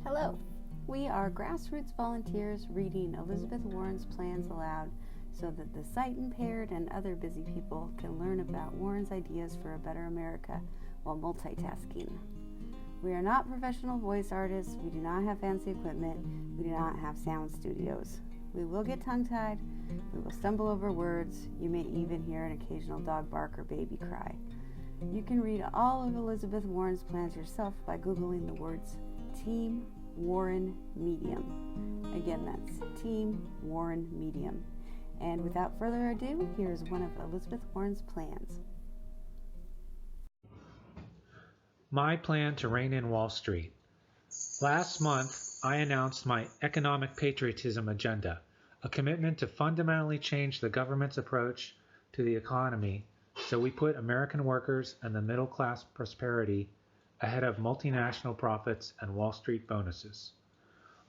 Hello, we are grassroots volunteers reading Elizabeth Warren's plans aloud so that the sight impaired and other busy people can learn about Warren's ideas for a better America while multitasking. We are not professional voice artists, we do not have fancy equipment, we do not have sound studios. We will get tongue-tied, we will stumble over words, you may even hear an occasional dog bark or baby cry. You can read all of Elizabeth Warren's plans yourself by Googling the words Team Warren Medium. Again, that's Team Warren Medium. And without further ado, here's one of Elizabeth Warren's plans. My plan to rein in Wall Street. Last month, I announced my economic patriotism agenda, a commitment to fundamentally change the government's approach to the economy so we put American workers and the middle class prosperity ahead of multinational profits and Wall Street bonuses.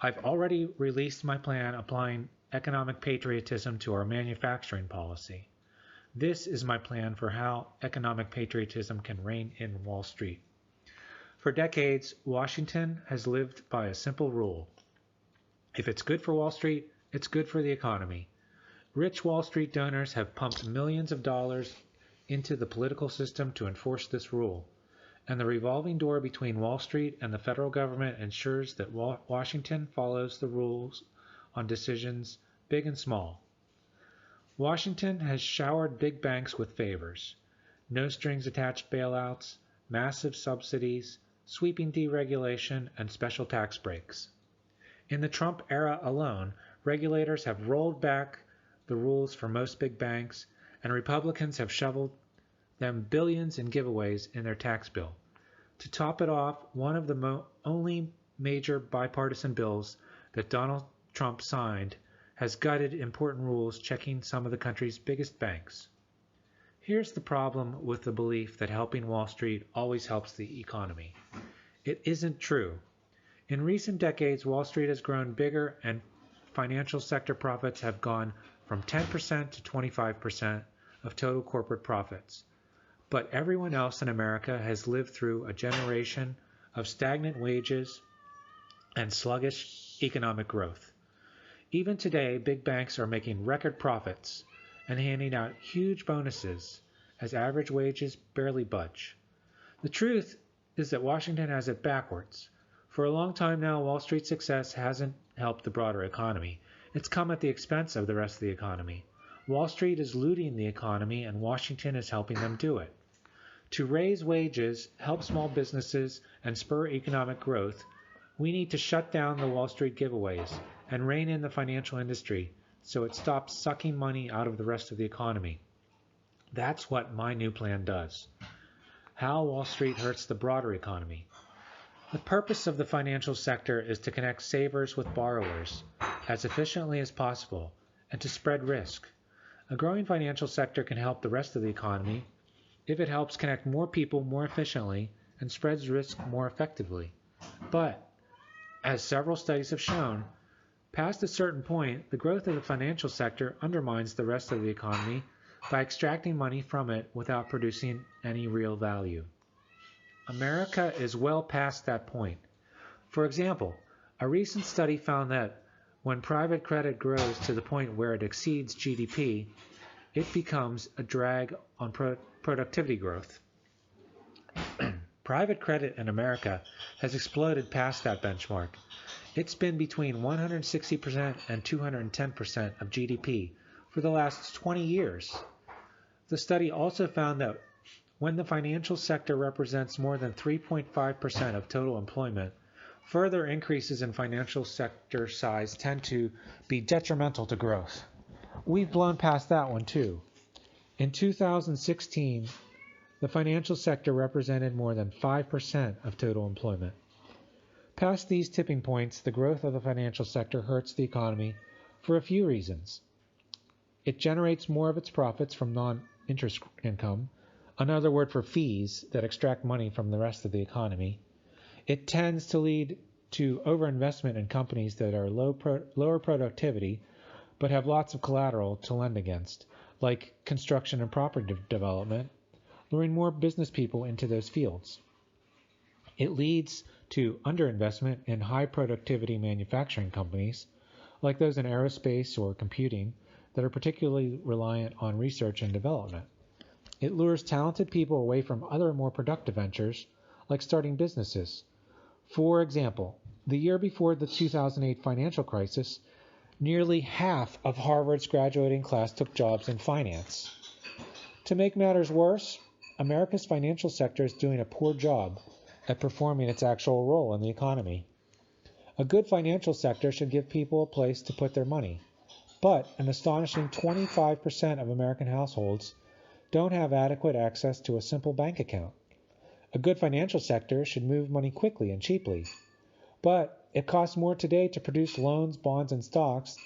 I've already released my plan applying economic patriotism to our manufacturing policy. This is my plan for how economic patriotism can rein in Wall Street. For decades, Washington has lived by a simple rule. If it's good for Wall Street, it's good for the economy. Rich Wall Street donors have pumped millions of dollars into the political system to enforce this rule, and the revolving door between Wall Street and the federal government ensures that Washington follows the rules on decisions big and small. Washington has showered big banks with favors, no strings attached bailouts, massive subsidies, sweeping deregulation, and special tax breaks. In the Trump era alone, regulators have rolled back the rules for most big banks, and Republicans have shoveled them billions in giveaways in their tax bill. To top it off, one of the only major bipartisan bills that Donald Trump signed has gutted important rules checking some of the country's biggest banks. Here's the problem with the belief that helping Wall Street always helps the economy. It isn't true. In recent decades, Wall Street has grown bigger and financial sector profits have gone from 10% to 25% of total corporate profits. But everyone else in America has lived through a generation of stagnant wages and sluggish economic growth. Even today, big banks are making record profits and handing out huge bonuses as average wages barely budge. The truth is that Washington has it backwards. For a long time now, Wall Street's success hasn't helped the broader economy. It's come at the expense of the rest of the economy. Wall Street is looting the economy, and Washington is helping them do it. To raise wages, help small businesses, and spur economic growth, we need to shut down the Wall Street giveaways and rein in the financial industry so it stops sucking money out of the rest of the economy. That's what my new plan does. How Wall Street hurts the broader economy. The purpose of the financial sector is to connect savers with borrowers as efficiently as possible and to spread risk. A growing financial sector can help the rest of the economy if it helps connect more people more efficiently and spreads risk more effectively. But, as several studies have shown, past a certain point, the growth of the financial sector undermines the rest of the economy by extracting money from it without producing any real value. America is well past that point. For example, a recent study found that when private credit grows to the point where it exceeds GDP, it becomes a drag on productivity growth. Private credit in America has exploded past that benchmark. It's been between 160% and 210% of GDP for the last 20 years. The study also found that when the financial sector represents more than 3.5% of total employment, further increases in financial sector size tend to be detrimental to growth. We've blown past that one too. In 2016, the financial sector represented more than 5% of total employment. Past these tipping points, the growth of the financial sector hurts the economy for a few reasons. It generates more of its profits from non-interest income, another word for fees that extract money from the rest of the economy. It tends to lead to overinvestment in companies that are lower productivity but have lots of collateral to lend against, like construction and property development, luring more business people into those fields. It leads to underinvestment in high productivity manufacturing companies, like those in aerospace or computing, that are particularly reliant on research and development. It lures talented people away from other more productive ventures, like starting businesses. For example, the year before the 2008 financial crisis, nearly half of Harvard's graduating class took jobs in finance. To make matters worse, America's financial sector is doing a poor job at performing its actual role in the economy. A good financial sector should give people a place to put their money, but an astonishing 25% of American households don't have adequate access to a simple bank account. A good financial sector should move money quickly and cheaply, but it costs more today to produce loans, bonds, and stocks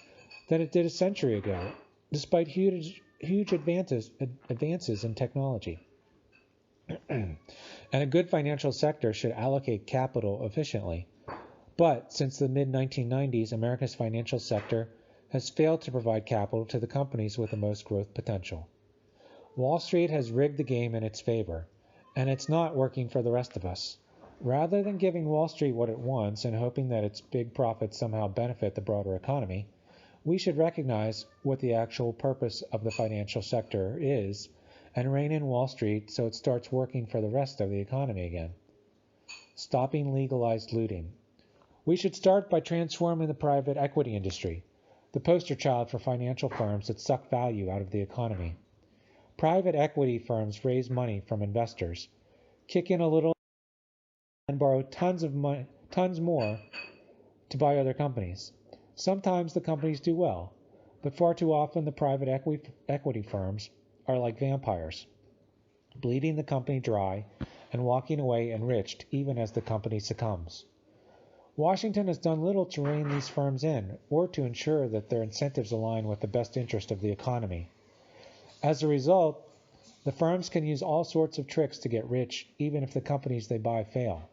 than it did a century ago, despite huge advances in technology. And a good financial sector should allocate capital efficiently. But since the mid-1990s, America's financial sector has failed to provide capital to the companies with the most growth potential. Wall Street has rigged the game in its favor, and it's not working for the rest of us. Rather than giving Wall Street what it wants and hoping that its big profits somehow benefit the broader economy, we should recognize what the actual purpose of the financial sector is and rein in Wall Street so it starts working for the rest of the economy again. Stopping legalized looting. We should start by transforming the private equity industry, the poster child for financial firms that suck value out of the economy. Private equity firms raise money from investors, kick in a little, and borrow tons more to buy other companies. Sometimes the companies do well, but far too often the private equity firms are like vampires, bleeding the company dry and walking away enriched even as the company succumbs. Washington has done little to rein these firms in or to ensure that their incentives align with the best interest of the economy. As a result, the firms can use all sorts of tricks to get rich even if the companies they buy fail.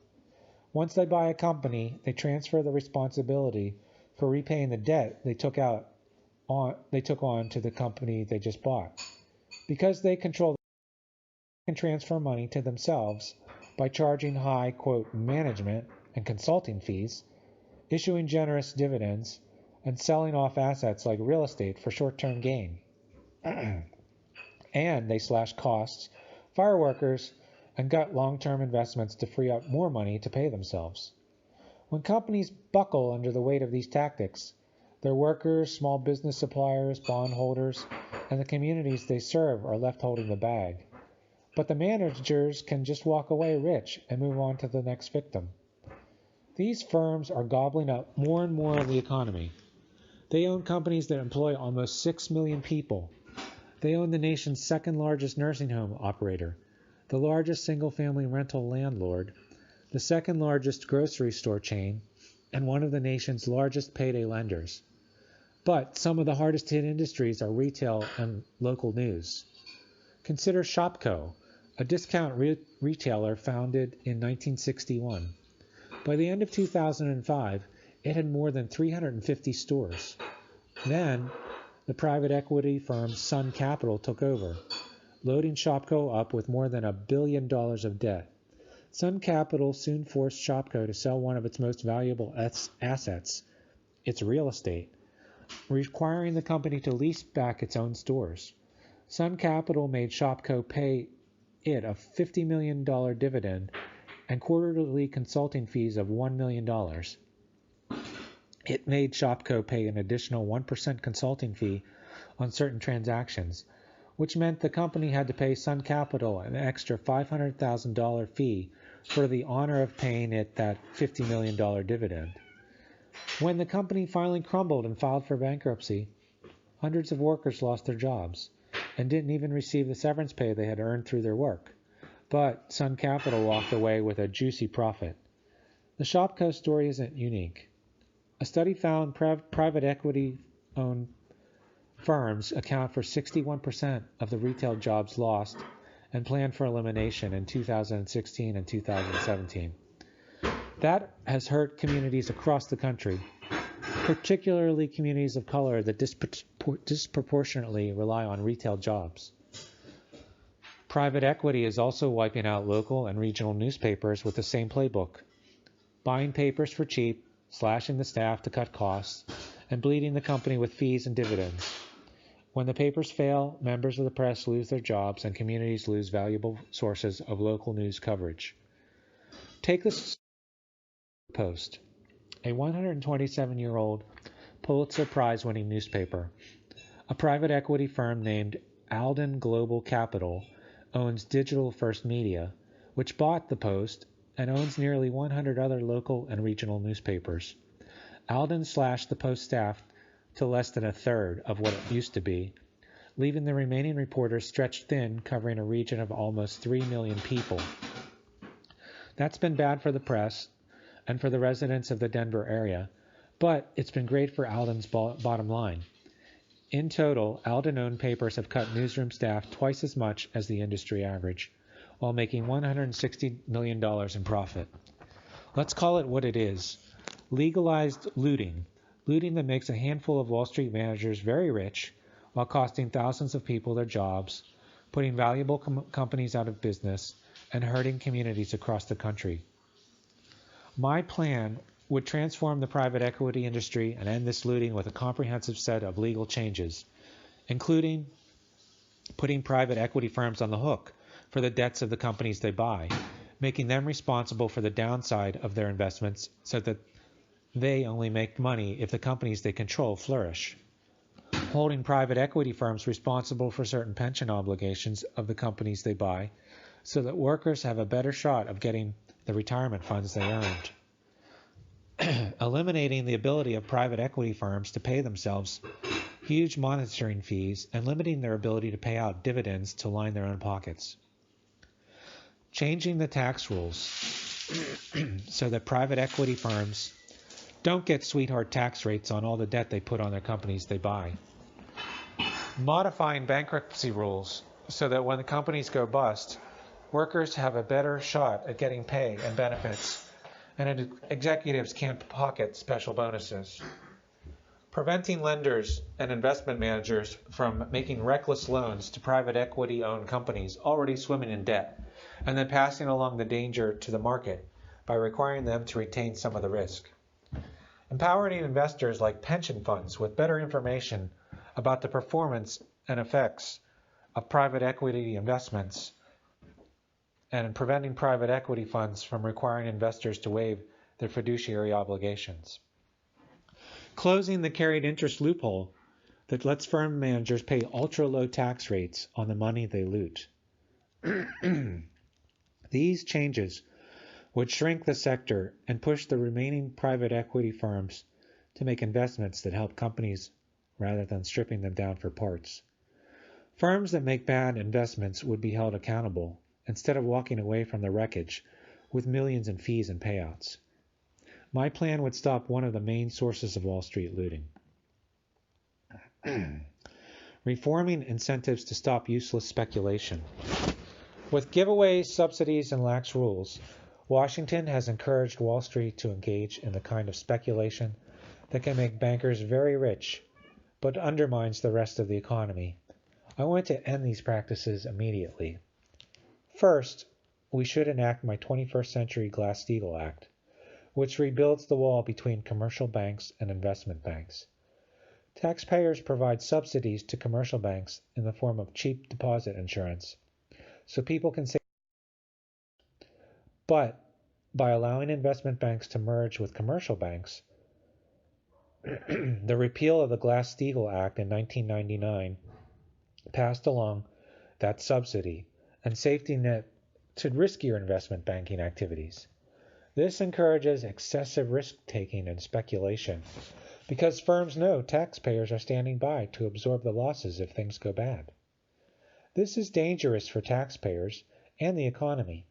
Once they buy a company, they transfer the responsibility for repaying the debt they took on to the company they just bought. Because they control, they can transfer money to themselves by charging high, quote, management and consulting fees, issuing generous dividends, and selling off assets like real estate for short-term gain. And they slash costs, fire workers, and gut long-term investments to free up more money to pay themselves. When companies buckle under the weight of these tactics, their workers, small business suppliers, bondholders, and the communities they serve are left holding the bag. But the managers can just walk away rich and move on to the next victim. These firms are gobbling up more and more of the economy. They own companies that employ almost 6 million people. They own the nation's second largest nursing home operator, the largest single-family rental landlord, the second largest grocery store chain, and one of the nation's largest payday lenders. But some of the hardest hit industries are retail and local news. Consider Shopko, a discount retailer founded in 1961. By the end of 2005, it had more than 350 stores. Then, the private equity firm Sun Capital took over, loading Shopko up with more than $1 billion of debt. Sun Capital soon forced Shopko to sell one of its most valuable assets, its real estate, requiring the company to lease back its own stores. Sun Capital made Shopko pay it a $50 million dividend and quarterly consulting fees of $1 million. It made Shopko pay an additional 1% consulting fee on certain transactions, which meant the company had to pay Sun Capital an extra $500,000 fee for the honor of paying it that $50 million dividend. When the company finally crumbled and filed for bankruptcy, hundreds of workers lost their jobs and didn't even receive the severance pay they had earned through their work. But Sun Capital walked away with a juicy profit. The Shopko story isn't unique. A study found private equity-owned firms account for 61% of the retail jobs lost and planned for elimination in 2016 and 2017. That has hurt communities across the country, particularly communities of color that disproportionately rely on retail jobs. Private equity is also wiping out local and regional newspapers with the same playbook. buying papers for cheap, slashing the staff to cut costs, and bleeding the company with fees and dividends. When the papers fail, members of the press lose their jobs and communities lose valuable sources of local news coverage. Take the Post, a 127-year-old Pulitzer Prize-winning newspaper. A private equity firm named Alden Global Capital owns Digital First Media, which bought the Post and owns nearly 100 other local and regional newspapers. Alden slashed the Post staff to less than a third of what it used to be, leaving the remaining reporters stretched thin, covering a region of almost 3 million people. That's been bad for the press and for the residents of the Denver area, but it's been great for Alden's bottom line. In total, Alden-owned papers have cut newsroom staff twice as much as the industry average, while making $160 million in profit. Let's call it what it is: legalized looting. Looting that makes a handful of Wall Street managers very rich while costing thousands of people their jobs, putting valuable companies out of business, and hurting communities across the country. My plan would transform the private equity industry and end this looting with a comprehensive set of legal changes, including putting private equity firms on the hook for the debts of the companies they buy, making them responsible for the downside of their investments so that they only make money if the companies they control flourish. Holding private equity firms responsible for certain pension obligations of the companies they buy so that workers have a better shot of getting the retirement funds they earned. Eliminating the ability of private equity firms to pay themselves huge monitoring fees and limiting their ability to pay out dividends to line their own pockets. Changing the tax rules so that private equity firms don't get sweetheart tax rates on all the debt they put on their companies they buy. Modifying bankruptcy rules so that when the companies go bust, workers have a better shot at getting pay and benefits, and executives can't pocket special bonuses. Preventing lenders and investment managers from making reckless loans to private equity-owned companies already swimming in debt, and then passing along the danger to the market by requiring them to retain some of the risk. Empowering investors like pension funds with better information about the performance and effects of private equity investments, and preventing private equity funds from requiring investors to waive their fiduciary obligations. Closing the carried interest loophole that lets firm managers pay ultra-low tax rates on the money they loot. These changes would shrink the sector and push the remaining private equity firms to make investments that help companies rather than stripping them down for parts. Firms that make bad investments would be held accountable instead of walking away from the wreckage with millions in fees and payouts. My plan would stop one of the main sources of Wall Street looting. Reforming incentives to stop useless speculation. With giveaways, subsidies, and lax rules, Washington has encouraged Wall Street to engage in the kind of speculation that can make bankers very rich, but undermines the rest of the economy. I want to end these practices immediately. First, we should enact my 21st Century Glass-Steagall Act, which rebuilds the wall between commercial banks and investment banks. Taxpayers provide subsidies to commercial banks in the form of cheap deposit insurance, so people can save. But by allowing investment banks to merge with commercial banks, the repeal of the Glass-Steagall Act in 1999 passed along that subsidy and safety net to riskier investment banking activities. This encourages excessive risk-taking and speculation because firms know taxpayers are standing by to absorb the losses if things go bad. This is dangerous for taxpayers and the economy.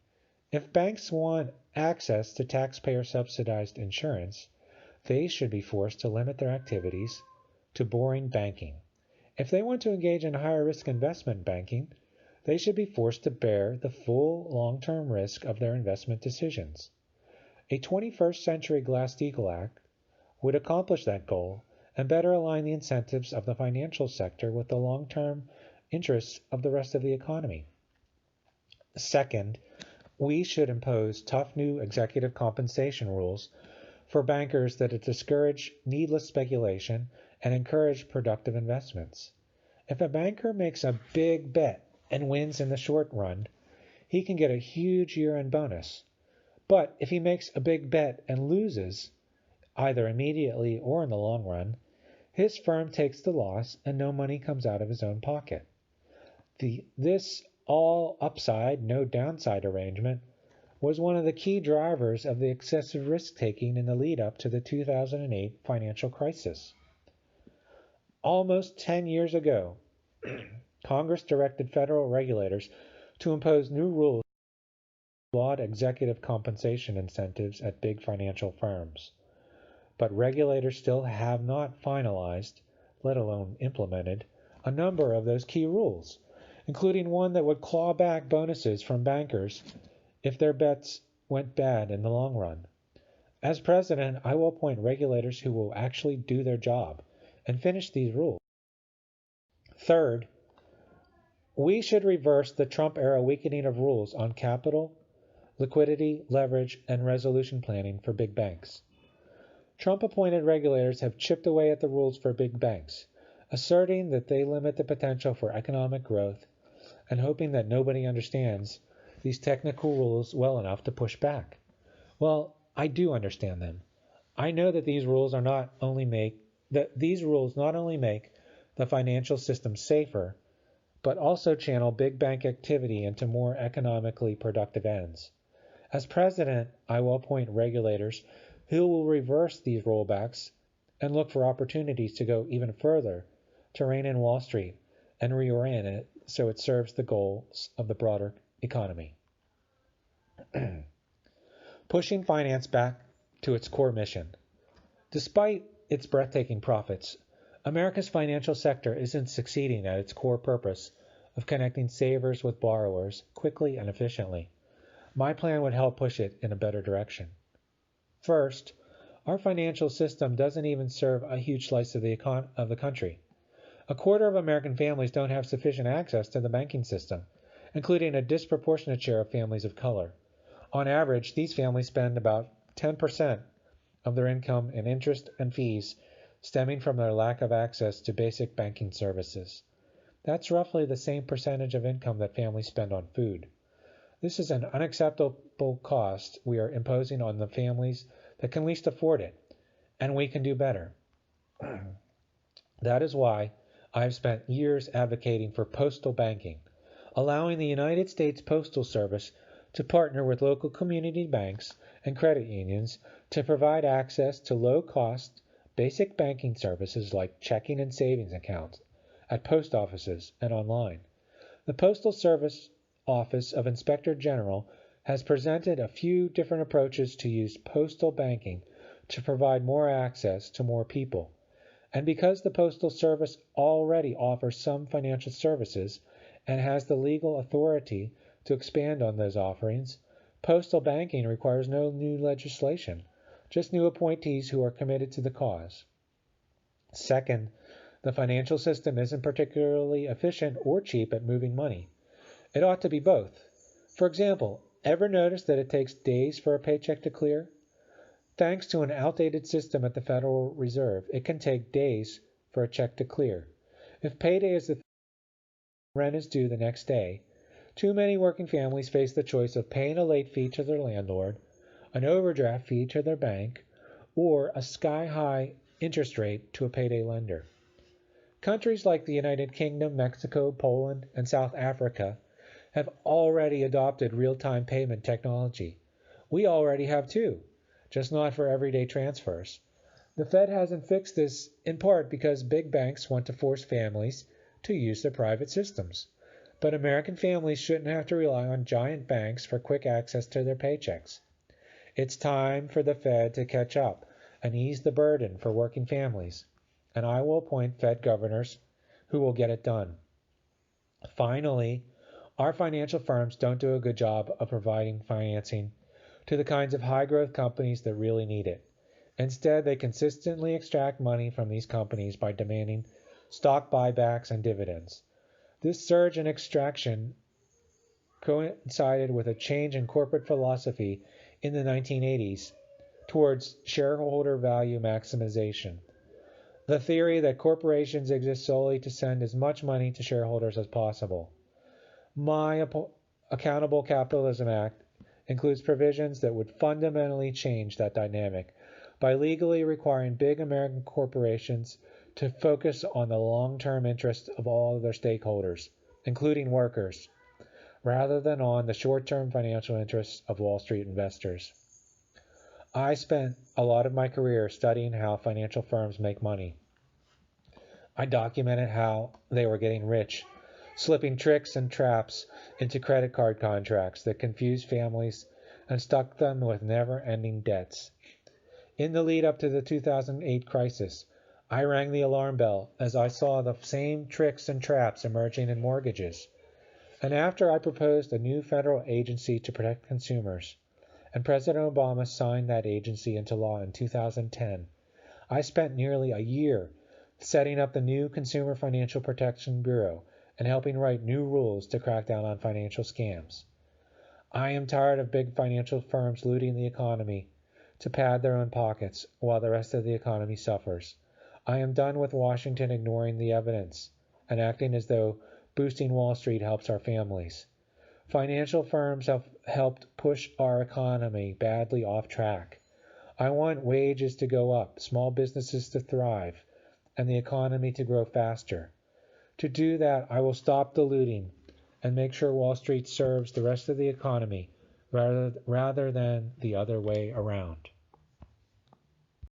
If banks want access to taxpayer-subsidized insurance, they should be forced to limit their activities to boring banking. If they want to engage in higher-risk investment banking, they should be forced to bear the full long-term risk of their investment decisions. A 21st Century Glass-Steagall Act would accomplish that goal and better align the incentives of the financial sector with the long-term interests of the rest of the economy. Second, we should impose tough new executive compensation rules for bankers that discourage needless speculation and encourage productive investments. If a banker makes a big bet and wins in the short run, he can get a huge year-end bonus. But if he makes a big bet and loses, either immediately or in the long run, his firm takes the loss and no money comes out of his own pocket. This all upside, no downside arrangement was one of the key drivers of the excessive risk-taking in the lead-up to the 2008 financial crisis. Almost 10 years ago, Congress directed federal regulators to impose new rules to laud executive compensation incentives at big financial firms. But regulators still have not finalized, let alone implemented, a number of those key rules, including one that would claw back bonuses from bankers if their bets went bad in the long run. As president, I will appoint regulators who will actually do their job and finish these rules. Third, we should reverse the Trump-era weakening of rules on capital, liquidity, leverage, and resolution planning for big banks. Trump-appointed regulators have chipped away at the rules for big banks, asserting that they limit the potential for economic growth and hoping that nobody understands these technical rules well enough to push back. Well, I do understand them. I know that these rules not only make the financial system safer, but also channel big bank activity into more economically productive ends. As president, I will appoint regulators who will reverse these rollbacks and look for opportunities to go even further to rein in Wall Street and reorient it so it serves the goals of the broader economy. Pushing finance back to its core mission. Despite its breathtaking profits, America's financial sector isn't succeeding at its core purpose of connecting savers with borrowers quickly and efficiently. My plan would help push it in a better direction. First, our financial system doesn't even serve a huge slice of the country. A quarter of American families don't have sufficient access to the banking system, including a disproportionate share of families of color. On average, these families spend about 10% of their income in interest and fees stemming from their lack of access to basic banking services. That's roughly the same percentage of income that families spend on food. This is an unacceptable cost we are imposing on the families that can least afford it, and we can do better. That is why I've spent years advocating for postal banking, allowing the United States Postal Service to partner with local community banks and credit unions to provide access to low-cost, basic banking services like checking and savings accounts at post offices and online. The Postal Service Office of Inspector General has presented a few different approaches to use postal banking to provide more access to more people. And because the Postal Service already offers some financial services and has the legal authority to expand on those offerings, postal banking requires no new legislation, just new appointees who are committed to the cause. Second, the financial system isn't particularly efficient or cheap at moving money. It ought to be both. For example, ever notice that it takes days for a paycheck to clear? Thanks to an outdated system at the Federal Reserve, it can take days for a check to clear. If payday is the rent is due the next day, too many working families face the choice of paying a late fee to their landlord, an overdraft fee to their bank, or a sky-high interest rate to a payday lender. Countries like the United Kingdom, Mexico, Poland, and South Africa have already adopted real-time payment technology. We already have too, just not for everyday transfers. The Fed hasn't fixed this in part because big banks want to force families to use their private systems. But American families shouldn't have to rely on giant banks for quick access to their paychecks. It's time for the Fed to catch up and ease the burden for working families, and I will appoint Fed governors who will get it done. Finally, our financial firms don't do a good job of providing financing to the kinds of high-growth companies that really need it. Instead, they consistently extract money from these companies by demanding stock buybacks and dividends. This surge in extraction coincided with a change in corporate philosophy in the 1980s towards shareholder value maximization. The theory that corporations exist solely to send as much money to shareholders as possible. My Accountable Capitalism Act includes provisions that would fundamentally change that dynamic by legally requiring big American corporations to focus on the long-term interests of all of their stakeholders, including workers, rather than on the short-term financial interests of Wall Street investors. I spent a lot of my career studying how financial firms make money. I documented how they were getting rich, slipping tricks and traps into credit card contracts that confused families and stuck them with never-ending debts. In the lead up to the 2008 crisis, I rang the alarm bell as I saw the same tricks and traps emerging in mortgages. And after I proposed a new federal agency to protect consumers, and President Obama signed that agency into law in 2010, I spent nearly a year setting up the new Consumer Financial Protection Bureau and helping write new rules to crack down on financial scams. I am tired of big financial firms looting the economy to pad their own pockets while the rest of the economy suffers. I am done with Washington ignoring the evidence and acting as though boosting Wall Street helps our families. Financial firms have helped push our economy badly off track. I want wages to go up, small businesses to thrive, and the economy to grow faster. To do that, I will stop the looting and make sure Wall Street serves the rest of the economy rather than the other way around.